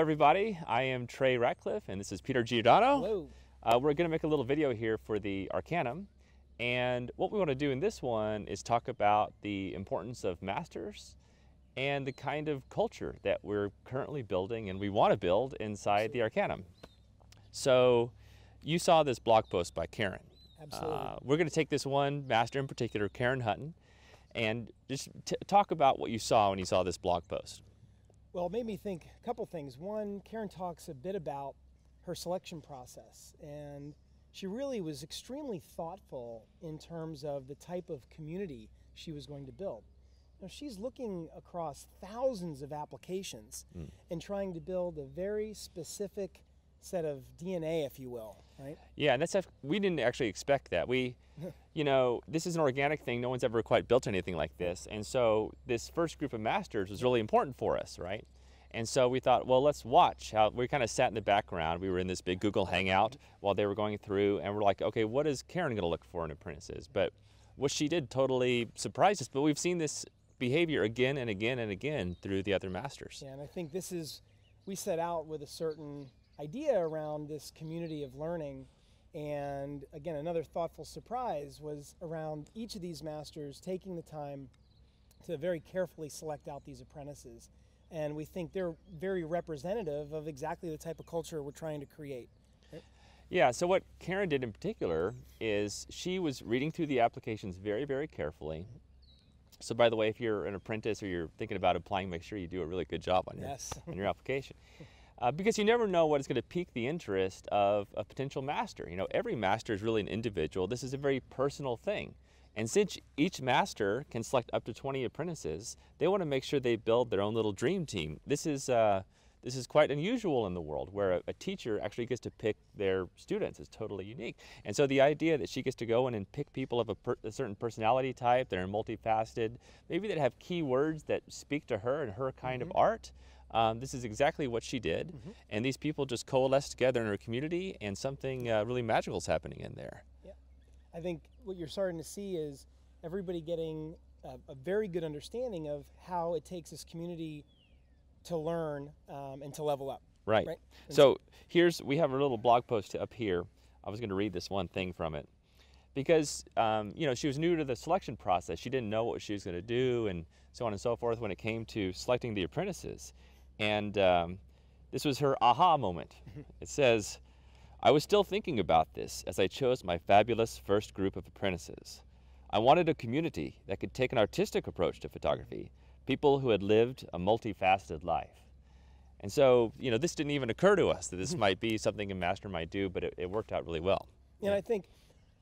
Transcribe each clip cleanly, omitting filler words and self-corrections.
everybody. I am Trey Ratcliffe, and this is Peter Giordano. Hello. We're going to make a little video here for the Arcanum, and what we want to do in this one is talk about the importance of masters and the kind of culture that we're currently building and we want to build inside the Arcanum. So you saw this blog post by Karen. Absolutely. We're going to take this one master in particular, Karen Hutton, and just talk about what you saw when you saw this blog post. Well, it made me think a couple things. One, Karen talks a bit about her selection process, and she really was extremely thoughtful in terms of the type of community she was going to build. Now, she's looking across thousands of applications and trying to build a very specific set of DNA, if you will, right? Yeah, and we didn't actually expect that. You know, this is an organic thing. No one's ever quite built anything like this. And so this first group of masters was really important for us, right? And so we thought, well, let's watch how we kind of sat in the background. We were in this big Google Hangout while they were going through, and we're like, okay, what is Karen going to look for in apprentices? But what she did totally surprised us. But we've seen this behavior again and again and again through the other masters. Yeah, and I think we set out with a certain idea around this community of learning. And again, another thoughtful surprise was around each of these masters taking the time to very carefully select out these apprentices. And we think they're very representative of exactly the type of culture we're trying to create. Right? Yeah, so what Karen did in particular is she was reading through the applications very, very carefully. So by the way, if you're an apprentice or you're thinking about applying, make sure you do a really good job on your application. Because you never know what is going to pique the interest of a potential master. You know, every master is really an individual. This is a very personal thing. And since each master can select up to 20 apprentices, they want to make sure they build their own little dream team. This is quite unusual in the world, where a teacher actually gets to pick their students. Is totally unique. And so the idea that she gets to go in and pick people of a certain personality type, that are multifaceted, maybe that have key words that speak to her and her kind of art, this is exactly what she did. And these people just coalesced together in her community, and something really magical is happening in there. Yeah. I think what you're starting to see is everybody getting a very good understanding of how it takes this community to learn and to level up. Right. So we have a little blog post up here. I was going to read this one thing from it. Because, you know, she was new to the selection process. She didn't know what she was going to do and so on and so forth when it came to selecting the apprentices. And this was her aha moment. It says, "I was still thinking about this as I chose my fabulous first group of apprentices. I wanted a community that could take an artistic approach to photography, people who had lived a multifaceted life." And so, you know, this didn't even occur to us that this might be something a master might do, but it worked out really well. And I think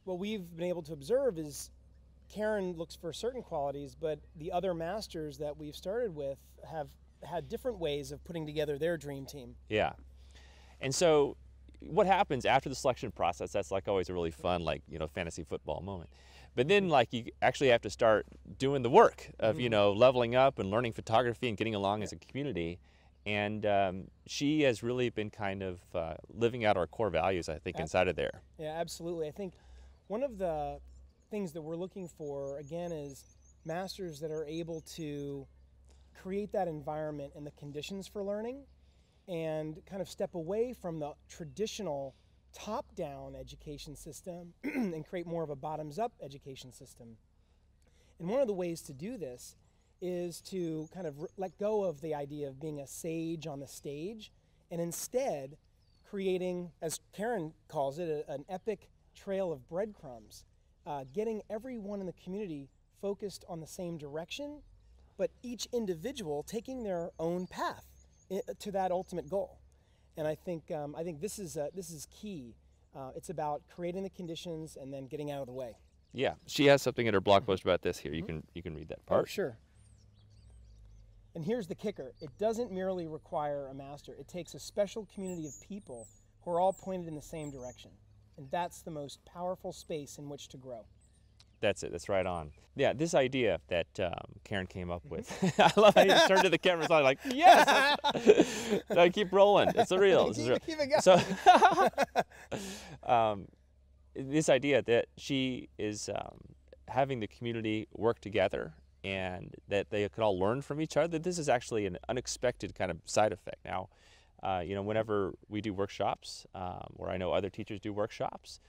what we've been able to observe is Karen looks for certain qualities, but the other masters that we've started with have had different ways of putting together their dream team. Yeah. And so what happens after the selection process, that's like always a really fun, like, you know, fantasy football moment. But then, like, you actually have to start doing the work of, you know, leveling up and learning photography and getting along as a community. And she has really been kind of living out our core values, I think, inside of there. Yeah, absolutely. I think one of the things that we're looking for, again, is masters that are able to create that environment and the conditions for learning and kind of step away from the traditional top-down education system and create more of a bottoms-up education system. And one of the ways to do this is to kind of let go of the idea of being a sage on the stage and instead creating, as Karen calls it, an epic trail of breadcrumbs, getting everyone in the community focused on the same direction, but each individual taking their own path to that ultimate goal. And I think this is key. It's about creating the conditions and then getting out of the way. Yeah, she has something in her blog post about this here. You can read that part. Oh, sure. And here's the kicker. It doesn't merely require a master. It takes a special community of people who are all pointed in the same direction. And that's the most powerful space in which to grow. That's it. That's right on. Yeah, this idea that Karen came up with. I love how you just turned to the camera and like, yes! I keep rolling. It's real. This is real. Keep it going. So, this idea that she is having the community work together and that they could all learn from each other, this is actually an unexpected kind of side effect. Now, You know, whenever we do workshops, or I know other teachers do workshops,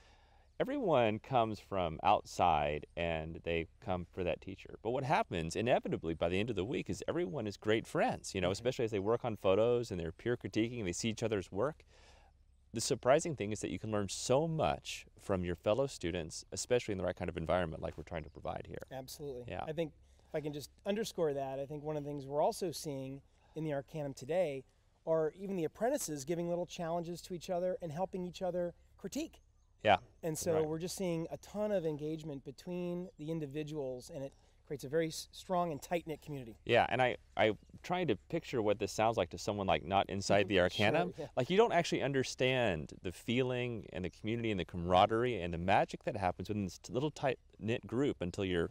everyone comes from outside and they come for that teacher. But what happens inevitably by the end of the week is everyone is great friends, you know, especially as they work on photos and they're peer critiquing and they see each other's work. The surprising thing is that you can learn so much from your fellow students, especially in the right kind of environment like we're trying to provide here. Absolutely. Yeah. I think if I can just underscore that, I think one of the things we're also seeing in the Arcanum today are even the apprentices giving little challenges to each other and helping each other critique. Yeah. And so right. we're just seeing a ton of engagement between the individuals, and it creates a very strong and tight-knit community. Yeah, and I trying to picture what this sounds like to someone like not inside the Arcanum. Sure, yeah. Like you don't actually understand the feeling and the community and the camaraderie and the magic that happens within this little tight-knit group until you're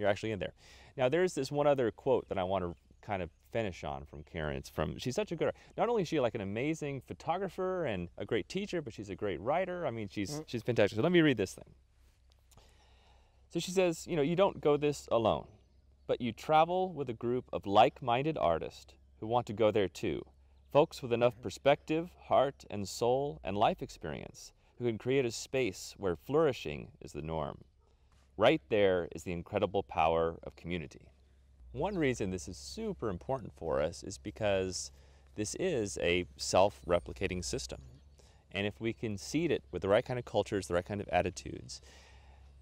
actually in there. Now there's this one other quote that I want to kind of finish on from Karen. It's from, she's such a good, not only is she like an amazing photographer and a great teacher, but she's a great writer. I mean, she's fantastic. So let me read this thing. So she says, you know, you don't go this alone, but you travel with a group of like-minded artists who want to go there too. Folks with enough perspective, heart and soul and life experience who can create a space where flourishing is the norm. Right there is the incredible power of community. One reason this is super important for us is because this is a self-replicating system. And if we can seed it with the right kind of cultures, the right kind of attitudes,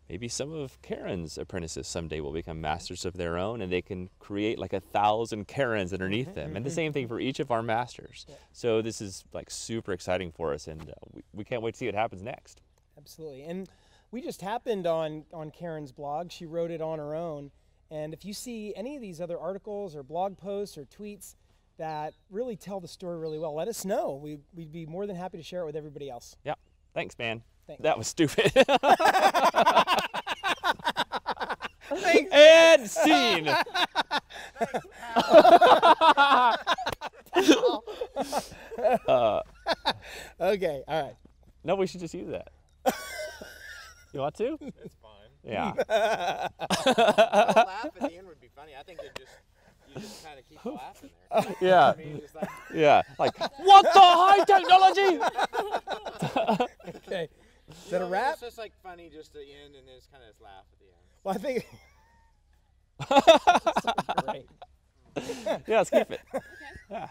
maybe some of Karen's apprentices someday will become masters of their own and they can create like 1,000 Karens underneath them. And the same thing for each of our masters. Yeah. So this is like super exciting for us, and we can't wait to see what happens next. Absolutely. And we just happened on Karen's blog. She wrote it on her own. And if you see any of these other articles or blog posts or tweets that really tell the story really well, let us know. We'd be more than happy to share it with everybody else. Yeah. Thanks, man. Thanks. That was stupid. Thanks. And scene. Okay, all right. No, we should just use that. You want to? It's fine. Yeah. A laugh at the end would be funny. I think you just kind of keep laughing there. Yeah. I mean, just like, Yeah. Like, what the high technology? Okay. Is that a wrap? It's just like funny just at the end and then just kind of laugh at the end. Well, I think. Great. Yeah, let's keep it. Okay. Yeah.